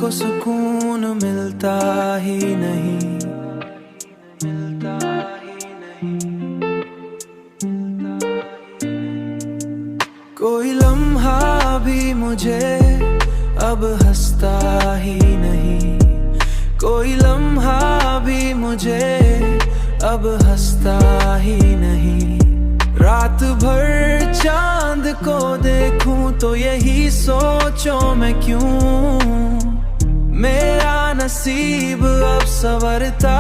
को सुकून मिलता ही नहीं, मिलता ही नहीं। कोई लम्हा भी मुझे अब हंसता ही नहीं, कोई लम्हा भी मुझे अब हंसता ही नहीं। रात भर चांद को देखूं तो यही सोचूं मैं क्यों, मेरा नसीब अब संवरता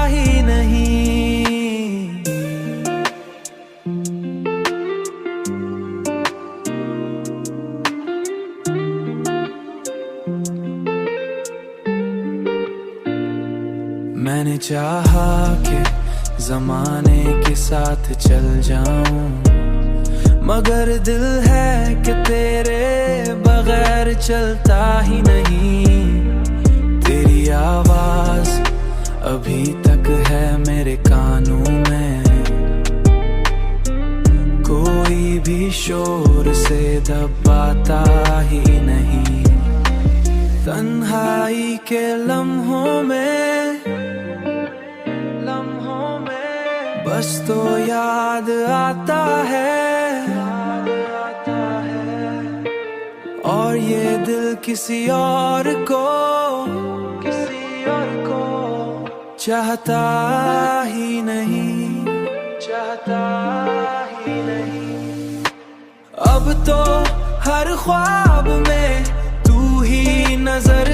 ही नहीं। मैंने चाहा कि ज़माने के साथ चल जाऊं, मगर दिल है कि तेरे बगैर चलता ही नहीं। तेरी आवाज़ अभी तक है मेरे कानों में, कोई भी शोर से दबाता ही नहीं। तन्हाई के लम्हों में बस तो याद आता है, और ये दिल किसी और को चाहता ही नहीं, चाहता ही नहीं। अब तो हर ख्वाब में तू ही नजर